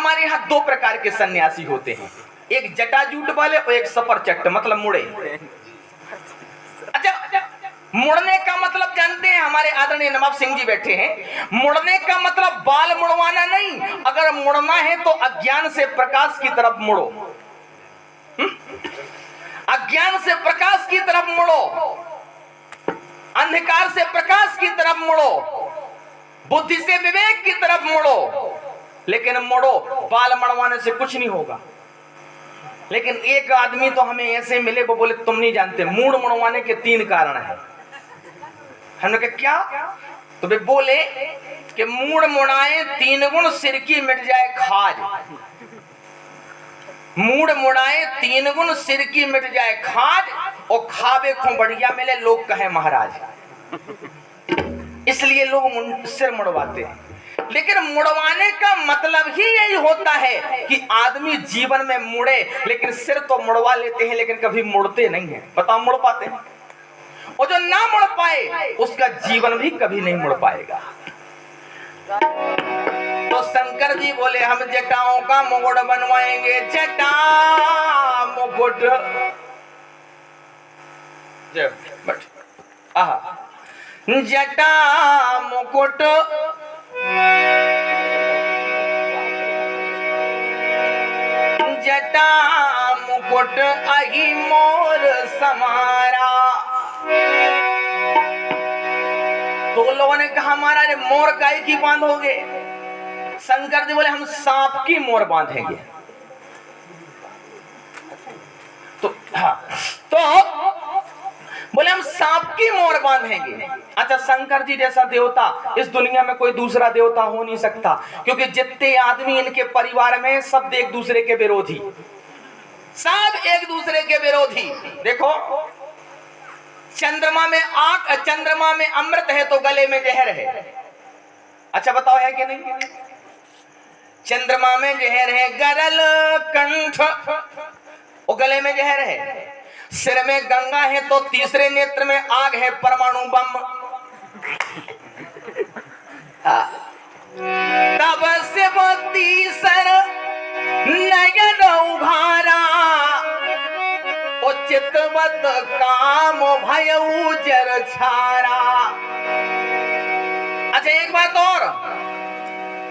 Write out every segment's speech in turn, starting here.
हमारे यहाँ दो प्रकार के सन्यासी होते हैं, एक जटाजूट वाले और एक सफरचट्ट मतलब मुड़े। अच्छा, मुड़ने का मतलब जानते हैं? हमारे आदरणीय नवाब सिंह जी बैठे हैं। मुड़ने का मतलब बाल मुड़वाना नहीं, अगर मुड़ना है तो अज्ञान से प्रकाश की तरफ मुड़ो। अज्ञान से प्रकाश की तरफ मुड़ो, अंधकार से प्रकाश की तरफ मुड़ो, बुद्धि से विवेक की तरफ मुड़ो। लेकिन मुड़ो, बाल मड़वाने से कुछ नहीं होगा। लेकिन एक आदमी तो हमें ऐसे मिले, वो बोले तुम नहीं जानते, मूड़ मुड़वाने के 3 कारण हैं। हमने कहा क्या? तो वे बोले कि मूड़ मुड़ाए 3 गुण, सिर की मिट जाए खाज। मूड़ मुड़ाए 3 गुण, सिर की मिट जाए खाज, और खावे को बढ़िया मिले लोग कहे महाराज। इसलिए लोग सिर मुड़वाते हैं। लेकिन मुड़वाने का मतलब ही यही होता है कि आदमी जीवन में मुड़े। लेकिन सिर तो मुड़वा लेते हैं, लेकिन कभी मुड़ते नहीं है। बताओ मुड़ पाते हैं? और जो ना मुड़ पाए उसका जीवन भी कभी नहीं मुड़ पाएगा। तो शंकर जी बोले हम जटाओं का मुकुट बनवाएंगे। जटा मुकुट, जटा मुकुट जटा मुकुट अहि मोर समारा। तो लोगों ने कहा महाराज मोर गाय की बांधोगे? शंकर जी बोले हम सांप की मोर बांधेंगे। तो हाँ, तो बोले हम सांप की मोर बांधेंगे। अच्छा, शंकर जी जैसा देवता इस दुनिया में कोई दूसरा देवता हो नहीं सकता, क्योंकि जितने आदमी इनके परिवार में सब एक दूसरे के विरोधी, सब एक दूसरे के विरोधी। देखो, चंद्रमा में आग, चंद्रमा में अमृत है तो गले में जहर है। अच्छा बताओ है कि नहीं? चंद्रमा में जहर है, गरल कंठ, और गले में जहर है। सिर में गंगा है तो तीसरे नेत्र में आग है, परमाणु बम। तब से वो तीसर नयन उभारा, चितवत काम भयउ जर छारा। अच्छा एक बात और,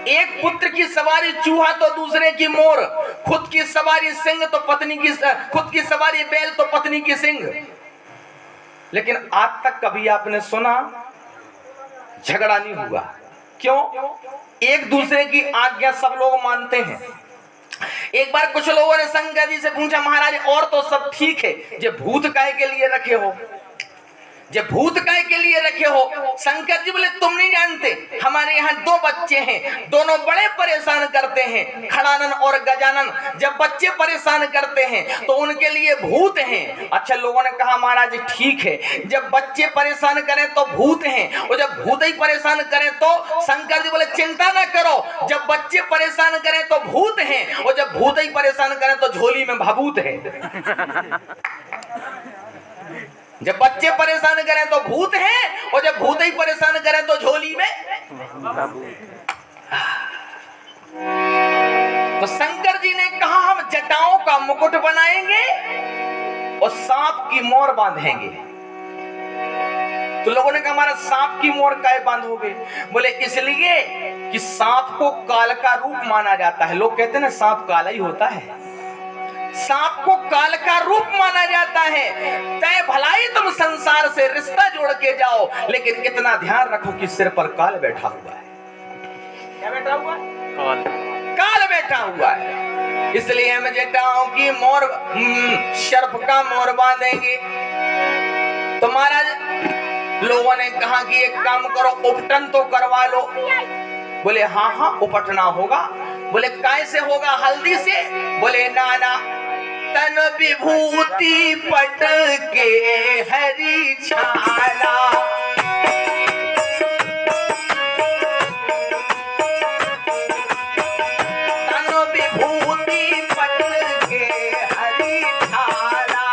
एक पुत्र की सवारी चूहा तो दूसरे की मोर, खुद की सवारी सिंह तो पत्नी की, खुद की सवारी बैल तो पत्नी की सिंह। लेकिन आज तक कभी आपने सुना झगड़ा नहीं हुआ? क्यों? एक दूसरे की आज्ञा सब लोग मानते हैं। एक बार कुछ लोगों ने शंकर जी से पूछा महाराज और तो सब ठीक है, जे भूत काय के लिए रखे हो, जे भूत काय के लिए रखे हो? शंकर जी बोले तुम नहीं जानते, हमारे यहाँ 2 बच्चे हैं, दोनों बड़े परेशान करते हैं, खड़ानन और गजानन। जब बच्चे परेशान करते हैं तो उनके लिए भूत हैं। अच्छा, लोगों ने कहा महाराज ठीक है, जब बच्चे परेशान करें तो भूत हैं, और जब भूत ही परेशान करें तो? शंकर जी बोले चिंता ना करो, जब बच्चे परेशान करें तो भूत हैं, और जब भूत ही परेशान करें तो झोली में भाभूत है। जब बच्चे परेशान करें तो भूत हैं, और जब भूत ही परेशान करें तो झोली में। तो शंकर जी ने कहा हम जटाओं का मुकुट बनाएंगे और सांप की मोर बांधेंगे। तो लोगों ने कहा हमारा सांप की मोर काहे बांधोगे? बोले इसलिए कि सांप को काल का रूप माना जाता है। लोग कहते हैं ना सांप काला ही होता है, सांप को काल का रूप माना जाता है। तय भलाई तुम संसार से रिश्ता जोड़ के जाओ, लेकिन इतना ध्यान रखो कि सिर पर काल बैठा हुआ है। क्या बैठा हुआ है? काल बैठा हुआ है। इसलिए हम जटाओं की मोर, शर्फ का मोर बांधेंगे। तो महाराज लोगों ने कहा कि एक काम करो, उपटन तो करवा लो। बोले हाँ हाँ उपटना होगा। बोले कैसे होगा? हल्दी से? बोले नाना, तन विभूति पट के हरी छाला, तन विभूति पट के हरी छाला।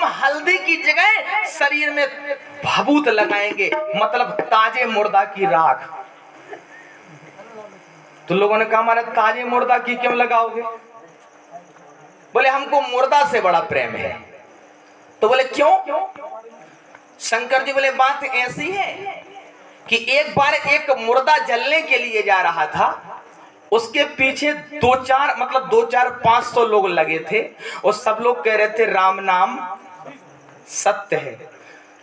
हम हल्दी की जगह शरीर में भभूत लगाएंगे, मतलब ताजे मुर्दा की राख। तो लोगों ने कहा हमारे ताजे मुर्दा की क्यों लगाओगे? बोले हमको मुर्दा से बड़ा प्रेम है। तो बोले क्यों? शंकर जी बोले बात ऐसी है कि एक बार एक मुर्दा जलने के लिए जा रहा था, उसके पीछे दो चार 500 लोग लगे थे और सब लोग कह रहे थे राम नाम सत्य है।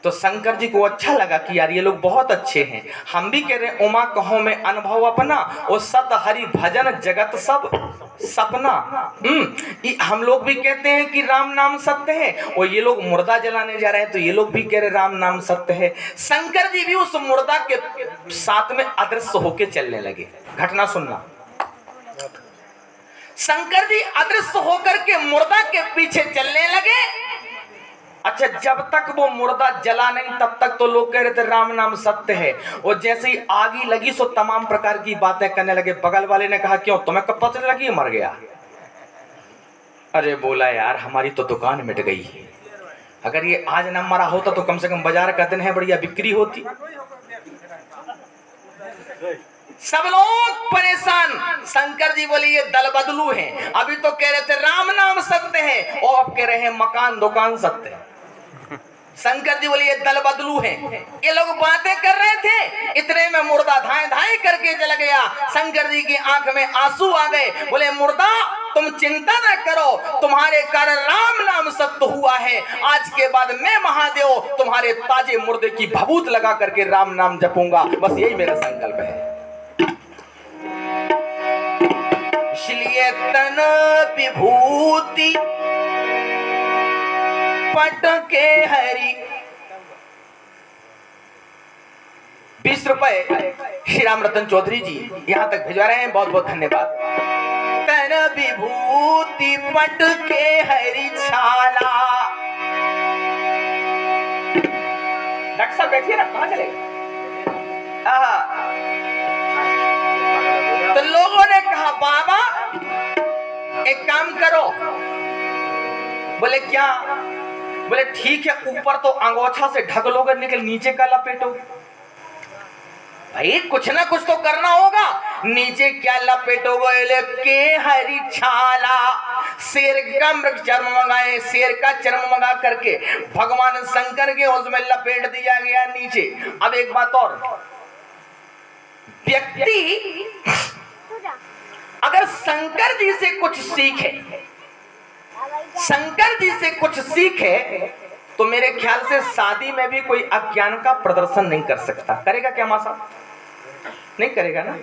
तो शंकर जी को अच्छा लगा कि यार ये लोग बहुत अच्छे हैं। हम भी कह रहे हैं उमा कहो में अनुभव अपना, और सत हरि भजन जगत सब सपना। हम लोग भी कहते हैं कि राम नाम सत्य है, और ये लोग मुर्दा जलाने जा रहे हैं तो ये लोग भी कह रहे राम नाम सत्य है। शंकर जी भी उस मुर्दा के साथ में अदृश्य होके चलने लगे। घटना सुनना, शंकर जी अदृश्य होकर के मुर्दा के पीछे चलने लगे। अच्छा, जब तक वो मुर्दा जला नहीं तब तक तो लोग कह रहे थे राम नाम सत्य है, और जैसे ही आगी लगी सो तमाम प्रकार की बातें करने लगे। बगल वाले ने कहा क्यों, तुम्हें कब पता लगी मर गया? अरे बोला यार हमारी तो दुकान मिट गई, अगर ये आज ना मरा होता तो कम से कम बाजार का दिन है बढ़िया बिक्री होती। सब लोग परेशान। शंकर जी बोले ये दल बदलू हैं, अभी तो कह रहे थे राम नाम सत्य है और अब कह रहे हैं मकान दुकान सत्य है। शंकर जी बोले ये दल बदलू हैं। ये लोग बातें कर रहे थे, इतने में मुर्दा धाए धाए करके जल गया। शंकर जी की आंख में आंसू आ गए। बोले मुर्दा तुम चिंता न करो, तुम्हारे कारण राम नाम सत्य हुआ है। आज के बाद मैं महादेव तुम्हारे ताजे मुर्दे की भभूत लगा करके राम नाम जपूंगा, बस यही मेरा संकल्प है। इसलिए तन विभूति पट के हरि 20 रुपए श्री राम रतन चौधरी जी यहां तक भिजवा रहे हैं, बहुत बहुत धन्यवाद। तन विभूति पट के हरि छाला। डॉक्टर साहब बैठिए ना, कहां चले? तो लोगों ने कहा बाबा एक काम करो। बोले क्या? बोले ठीक है, ऊपर तो अंगोछा से ढक लोगे, निकल नीचे का लपेटो। भाई कुछ ना कुछ तो करना होगा। नीचे क्या लपेटोगे? के हरी छाला, शेर का मृग चर्म मंगाए, शेर का चर्म मंगा करके भगवान शंकर के उसमें लपेट दिया गया नीचे। अब एक बात और, व्यक्ति अगर शंकर जी से कुछ सीखे, शंकर जी से कुछ सीखे, तो मेरे ख्याल से शादी में भी कोई अज्ञान का प्रदर्शन नहीं कर सकता। करेगा क्या मासा? नहीं करेगा ना।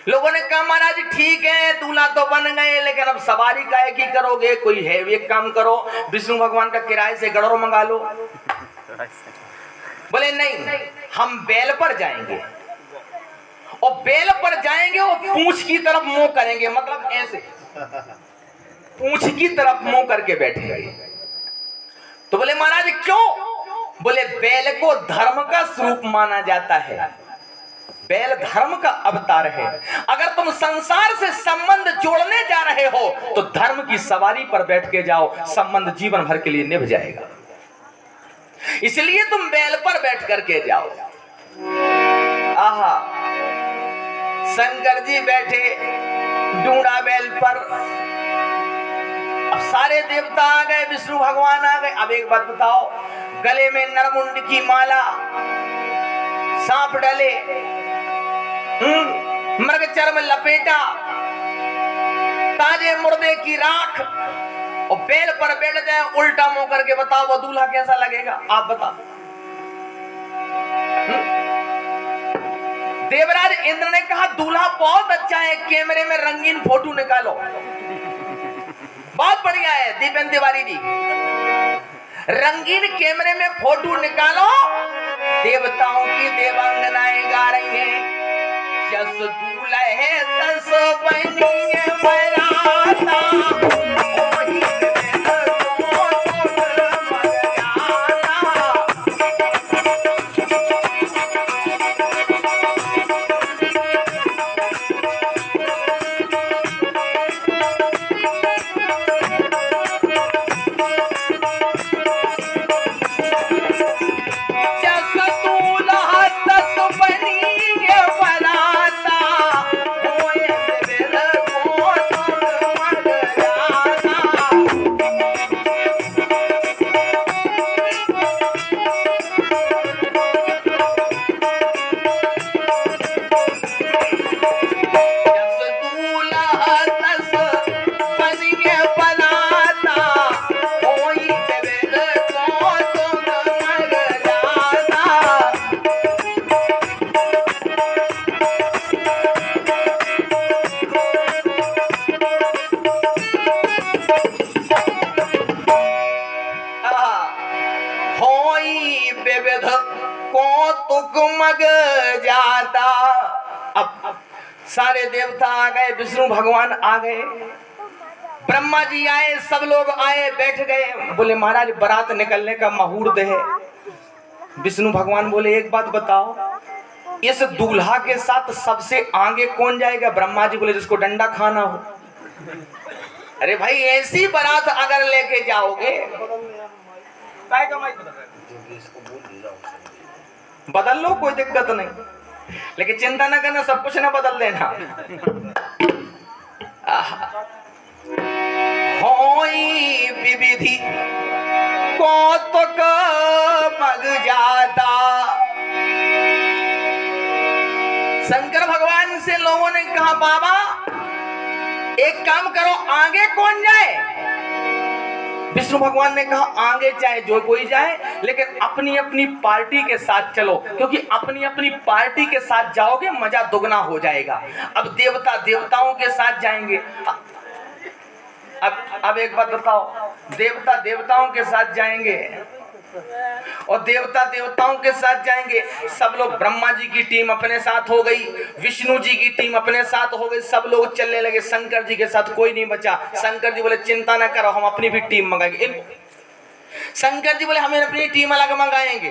लोगों ने कहा महाराज ठीक है दूल्हा तो बन गए, लेकिन अब सवारी काहे की करोगे? कोई है एक काम करो, विष्णु भगवान का किराए से गड़ोर मंगा लो। बोले नहीं, हम बैल पर जाएंगे, और बैल पर जाएंगे और पूंछ की तरफ मुंह करेंगे, मतलब ऐसे पूंछ की तरफ मुंह करके बैठेंगे। तो बोले महाराज क्यों? बोले बैल को धर्म का स्वरूप माना जाता है, बैल धर्म का अवतार है। अगर तुम संसार से संबंध जोड़ने जा रहे हो तो धर्म की सवारी पर बैठ के जाओ, संबंध जीवन भर के लिए निभ जाएगा। इसलिए तुम बैल पर बैठ करके जाओ। आहा, शंकर जी बैठे डूंडा बैल पर। अब सारे देवता आ गए, विष्णु भगवान आ गए। अब एक बात बताओ, गले में नरमुंड की माला, सांप डले, मृग चर्म लपेटा, ताजे मुर्दे की राख, और बैल पर बैठ जाए उल्टा मुंह करके, बताओ वो दूल्हा कैसा लगेगा? आप बताओ। देवराज इंद्र ने कहा दूल्हा बहुत अच्छा है, कैमरे में रंगीन फोटो निकालो। बहुत बढ़िया है दीपेंद्र तिवारी जी, रंगीन कैमरे में फोटो निकालो। देवताओं की देवांगनाएं गा रही हैं, यस दूल्हे तस बनिए बराता। कुमग जाता। अब सारे देवता आ गए, विष्णु भगवान आ गए, ब्रह्मा जी आए, सब लोग आए, बैठ गए। बोले महाराज बारात निकलने का मुहूर्त है। विष्णु भगवान बोले एक बात बताओ, इस दूल्हा के साथ सबसे आगे कौन जाएगा? ब्रह्मा जी बोले जिसको डंडा खाना हो। अरे भाई ऐसी बारात अगर लेके जाओगे, बदल लो, कोई दिक्कत नहीं, लेकिन चिंता ना करना, सब कुछ ना बदल देना। होई विविधि कौतुक मग जाता। शंकर भगवान से लोगों ने कहा बाबा एक काम करो, आगे कौन जाए? विष्णु भगवान ने कहा आगे चाहे जो कोई जाए, लेकिन अपनी अपनी पार्टी के साथ चलो, क्योंकि अपनी अपनी पार्टी के साथ जाओगे मजा दुगना हो जाएगा। अब देवता देवताओं के साथ जाएंगे। अब एक बात बताओ, देवता देवताओं के साथ जाएंगे और देवता देवताओं के साथ जाएंगे। सब लोग, ब्रह्मा जी की टीम अपने साथ हो गई, विष्णु जी की टीम अपने साथ हो गई, सब लोग चलने लगे। शंकर जी के साथ कोई नहीं बचा। शंकर जी बोले चिंता ना करो, हम अपनी भी टीम मंगाएंगे। शंकर जी बोले हमें अपनी टीम अलग मंगाएंगे।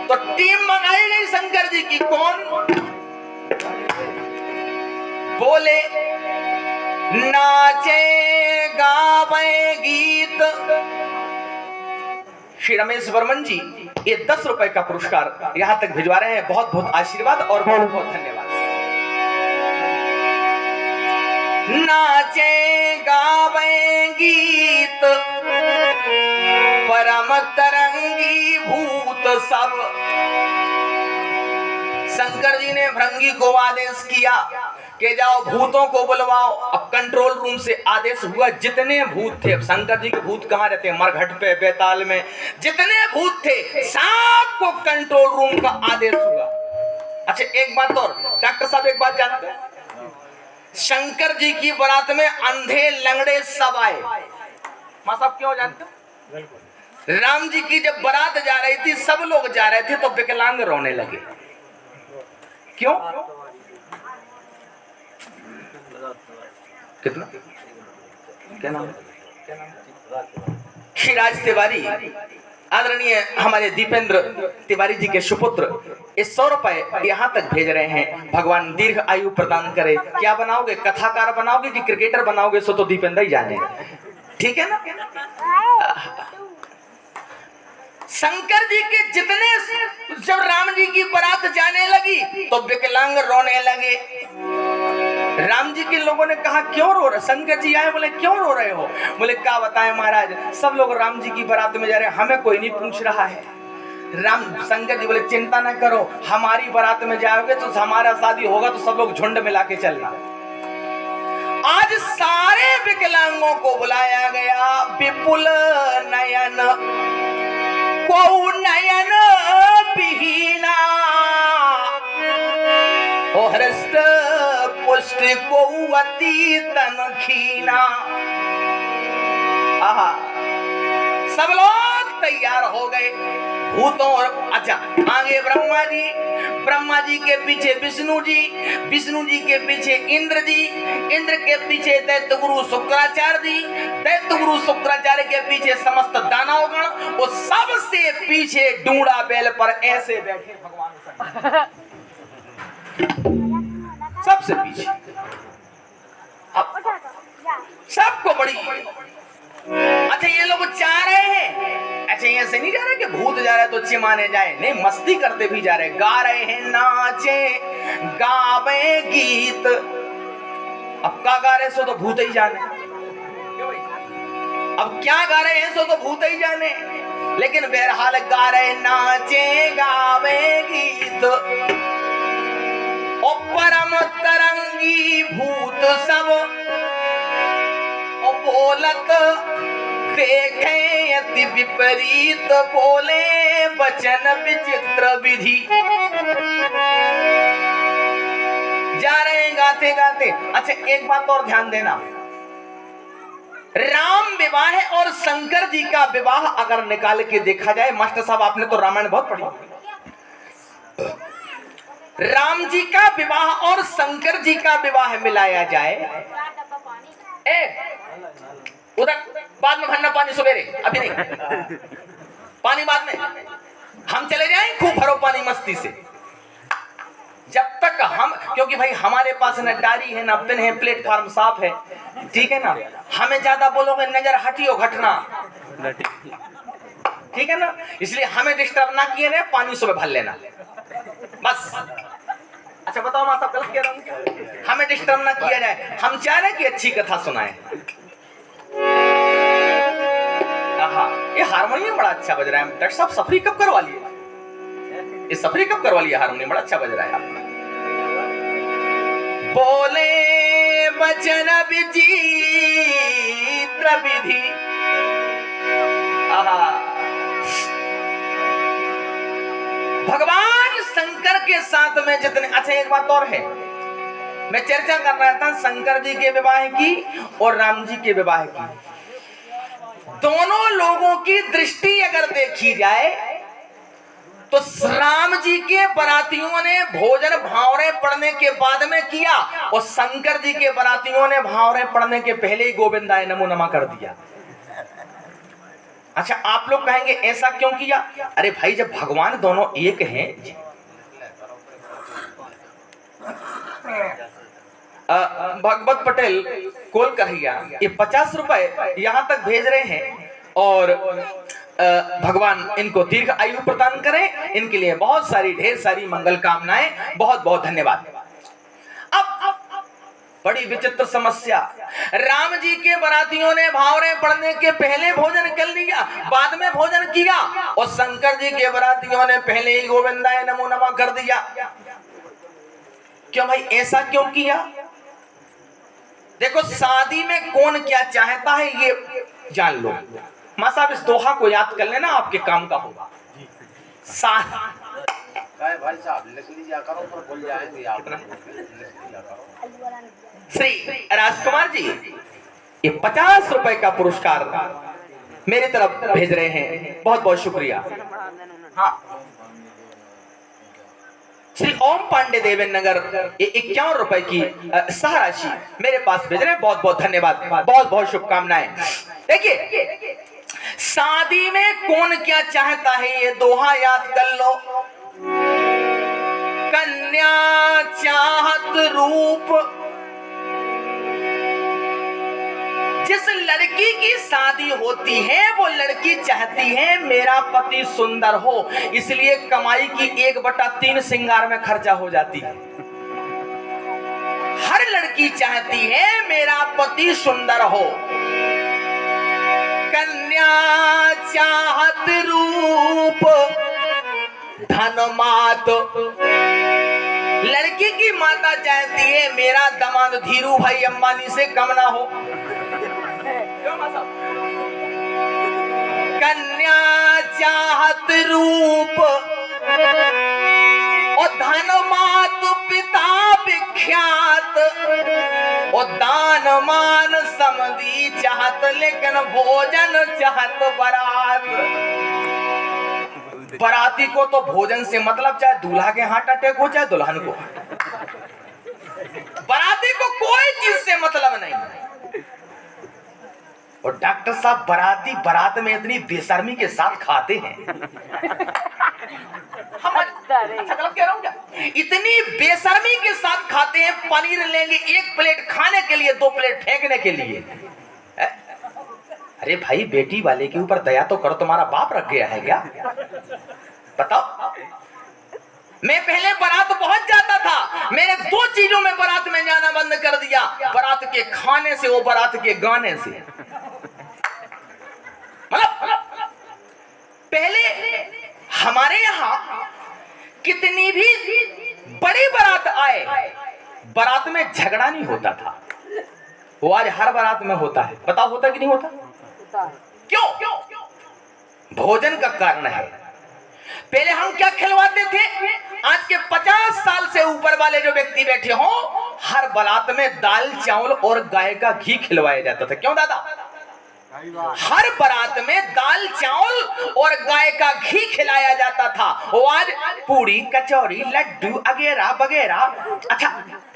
तो टीम मंगाई गई शंकर जी की। कौन? बोले नाचे गावे गीत। श्री रमेश वर्मन जी ये 10 रुपए का पुरस्कार यहां तक भिजवा रहे हैं। बहुत बहुत आशीर्वाद और बहुत बहुत धन्यवाद। नाचे गावे गीत परम तरंगी भूत सब। शंकर जी ने भृंगी को आदेश किया कि जाओ भूतों को बुलवाओ। अब कंट्रोल रूम से आदेश हुआ, जितने भूत थे, शंकर जी के भूत कहाँ रहते हैं? मरघट पे, बेताल में, जितने भूत थे सबको कंट्रोल रूम का आदेश हुआ। अच्छा एक बात और, डॉक्टर साहब एक बात जानते हैं, शंकर जी की बारात में अंधे लंगड़े सब आए। मां साहब क्यों जानते? राम जी की जब बारात जा रही थी, सब लोग जा रहे थे, तो विकलांग रोने लगे। क्यों? कितना क्या नाम? श्री राज तिवारी, आदरणीय हमारे दीपेंद्र तिवारी जी के सुपुत्र, इस 100 रुपए यहाँ तक भेज रहे हैं। भगवान दीर्घ आयु प्रदान करे। क्या बनाओगे? कथाकार बनाओगे कि क्रिकेटर बनाओगे? सो तो दीपेंद्र ही जाने, ठीक है ना? शंकर जी के जितने, जब राम जी की बारात जाने लगी तो विकलांग रोने लगे। राम जी के लोगों ने कहा क्यों रो रहे? शंकर जी आए, बोले क्यों रो रहे हो? बोले क्या बताएं महाराज, सब लोग राम जी की बारात में जा रहे हैं, हमें कोई नहीं पूछ रहा है। शंकर जी बोले चिंता ना करो, हमारी बारात में जाओगे तो हमारा शादी होगा तो सब लोग झुंड मिला के चलना। आज सारे विकलांगों को बुलाया गया। विपुल नयन को नयन बिहीना, ओ हृष्ट पुष्ट को अति तन खीना। आहा, सब लोग तैयार हो गए भूतों और, अच्छा आगे ब्रह्मा जी के पीछे विष्णु जी के पीछे इंद्र के पीछे दैत्य गुरु शुक्राचार्य जी, दैत्य गुरु शुक्राचार्य के पीछे समस्त दानवगण, वो सबसे पीछे डूंडा बैल पर ऐसे बैठे भगवान सबसे पीछे। अब सबको बड़ी, अच्छा ये लोग चाह रहे हैं, अच्छा ये से नहीं जा रहे कि भूत जा रहे हैं तो चिमाने जाए, नहीं मस्ती करते भी जा रहे, गा रहे हैं नाचे गावे गीत। अब क्या गा रहे सो तो भूत ही जाने, अब क्या गा रहे हैं सो तो भूत ही जाने, लेकिन बहरहाल गा रहे नाचे गावे गीत। ओ परम तरंगी भूत सब बोलत देखे अति विपरीत, बोले वचन विचित्र विधि। जा रहे हैं गाते गाते। अच्छा एक बात और ध्यान देना, राम विवाह और शंकर जी का विवाह अगर निकाल के देखा जाए, मास्टर साहब आपने तो रामायण बहुत पढ़ी, राम जी का विवाह और शंकर जी का विवाह मिलाया जाए, उधर बाद में भरना पानी, सवेरे अभी नहीं, पानी बाद में, हम चले जाएं खूब भरो पानी मस्ती से, जब तक हम, क्योंकि भाई हमारे पास न डायरी है ना पेन है, प्लेटफॉर्म साफ है, ठीक है ना, हमें ज्यादा बोलोगे नजर हटियो घटना, ठीक है ना, इसलिए हमें डिस्टर्ब ना किए, पानी सुबह भर लेना बस। अच्छा बताओ मां साहब गलत कह रहा हूं? हमें डिस्टर्ब ना किया जाए, हम चाह रहे कि अच्छी कथा सुनाए। ये हारमोनियम बड़ा अच्छा बज रहा है, डॉक्टर साहब सफरी कब करवा लिए, ये सफरी कब करवा लिया, हारमोनियम बड़ा अच्छा बज रहा है आपका। बोले वचन विचित्र विधि, भगवान शंकर के साथ में जितने, अच्छा एक बात और है, मैं चर्चा कर रहा था शंकर जी के विवाह की और राम जी के विवाह की, दोनों लोगों की दृष्टि अगर देखी जाए तो राम जी के बरातियों ने भोजन भावरे पढ़ने के बाद में किया और शंकर जी के बरातियों ने भावरे पढ़ने के पहले ही गोविंदाय नमो नमः कर दिया। अच्छा आप लोग कहेंगे ऐसा क्यों किया? अरे भाई जब भगवान दोनों एक हैं, भगवत पटेल कोल कहिया ये 50 रुपए यहाँ तक भेज रहे हैं और भगवान इनको दीर्घ आयु प्रदान करें, इनके लिए बहुत सारी ढेर सारी मंगल कामनाएं, बहुत बहुत धन्यवाद। अब बड़ी विचित्र समस्या, राम जी के बरातियों ने भावरे पढ़ने के पहले भोजन कर लिया, बाद में भोजन किया, और शंकर जी के बरातियों ने पहले ही गोविंदाय नमो नमः कर दिया। क्यों भाई ऐसा क्यों किया? देखो शादी में कौन क्या चाहता है ये जान लो। मां साहब इस दोहा को याद कर लेना, आपके काम का होगा। भाई साहब लिख लीजिए करो, पर भूल जाएंगे आप। श्री राजकुमार जी ये 50 रुपए का पुरस्कार मेरी तरफ भेज रहे हैं, बहुत बहुत शुक्रिया। हाँ श्री ओम पांडे देवेन नगर ये 51 रुपए की सहराशि मेरे पास भेज रहे हैं, बहुत बहुत धन्यवाद, बहुत बहुत शुभकामनाएं। देखिए शादी में कौन क्या चाहता है ये दोहा याद कर लो। कन्या चाहत रूप, जिस लड़की की शादी होती है वो लड़की चाहती है मेरा पति सुंदर हो, इसलिए कमाई की 1/3 श्रृंगार में खर्चा हो जाती है। हर लड़की चाहती है मेरा पति सुंदर हो। कन्या चाहत रूप धन मात, लड़की की माता चाहती है मेरा दामाद धीरू भाई अंबानी से कम ना हो। कन्या चाहत रूप और धन मात पिता विख्यात, और दान मान समधी चाहत, लेकिन भोजन चाहत बारात। बराती को तो भोजन से मतलब, चाहे दूल्हा के हार्ट अटैक हो चाहे दुल्हन को, बराती को कोई चीज से मतलब नहीं। और डॉक्टर साहब बराती बारात में इतनी बेशर्मी के साथ खाते हैं, अच्छा गलत कह रहा हूं क्या? इतनी बेशर्मी के साथ खाते हैं, पनीर लेंगे 1 प्लेट खाने के लिए, 2 प्लेट फेंकने के लिए। अरे भाई बेटी वाले के ऊपर दया तो करो, तुम्हारा बाप रख गया है क्या? बताओ। मैं पहले बारात बहुत जाता था, मैंने 2 चीजों में बारात में जाना बंद कर दिया, बारात के खाने से, वो बारात के गाने से। मतलब पहले हमारे यहाँ कितनी भी बड़ी बारात आए, बारात में झगड़ा नहीं होता था, वो आज हर बारात में होता है। बताओ होता कि नहीं होता? क्यों? भोजन का कारण है। पहले हम क्या खिलवाते थे, आज के 50 साल से ऊपर वाले जो व्यक्ति बैठे हो, हर बारात में दाल चावल और गाय का घी खिलवाया जाता था। क्यों दादा? हर बारात में दाल चावल और गाय का घी खिलाया जाता था। वो आज पूरी कचौरी लड्डू वगैरह वगैरह। अच्छा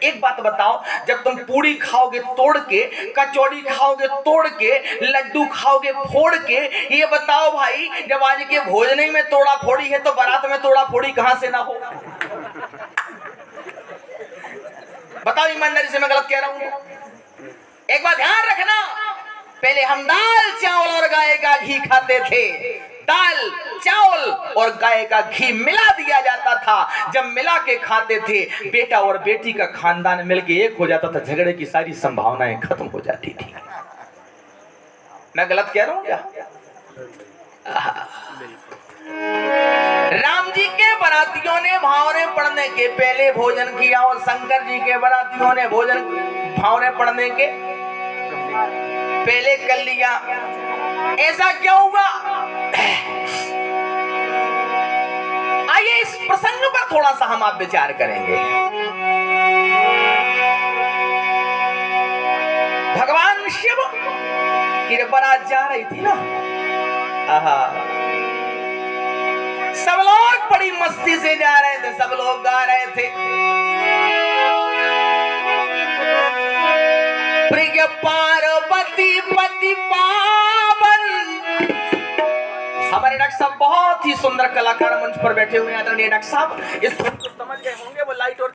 एक बात बताओ, जब तुम पूरी खाओगे तोड़ के, कचौड़ी खाओगे तोड़ के, लड्डू खाओगे फोड़ के, ये बताओ भाई जब आज के भोजन में तोड़ा फोड़ी है तो बारात में तोड़ा फोड़ी कहां से ना हो? बताओ ईमानदारी से, मैं गलत कह रहा हूं? एक बात ध्यान रखना, पहले हम दाल चावल और गाय का घी खाते थे। दाल चावल और गाय का घी मिला दिया जाता था। जब मिला के खाते थे, बेटा और बेटी का खानदान मिलके एक हो जाता था, झगड़े की सारी संभावनाएं खत्म हो जाती थी। मैं गलत कह रहा हूं क्या? राम जी के बारातियों ने भावरे पढ़ने के पहले भोजन किया और शंकर जी के बारातियों ने भोजन भावरे पढ़ने के पहले कर लिया। ऐसा क्यों हुआ? आइए इस प्रसंग पर थोड़ा सा हम आप विचार करेंगे। भगवान शिव की बारात जा रही थी ना, सब लोग बड़ी मस्ती से जा रहे थे, सब लोग गा रहे थे, प्रिय पार्वती पति पावन। हमारे डॉक्टर साहब बहुत ही सुंदर कलाकार मंच पर बैठे हुए हैं। आदरणीय डॉक्टर साहब इस धुन को समझ गए होंगे, वो लाइट और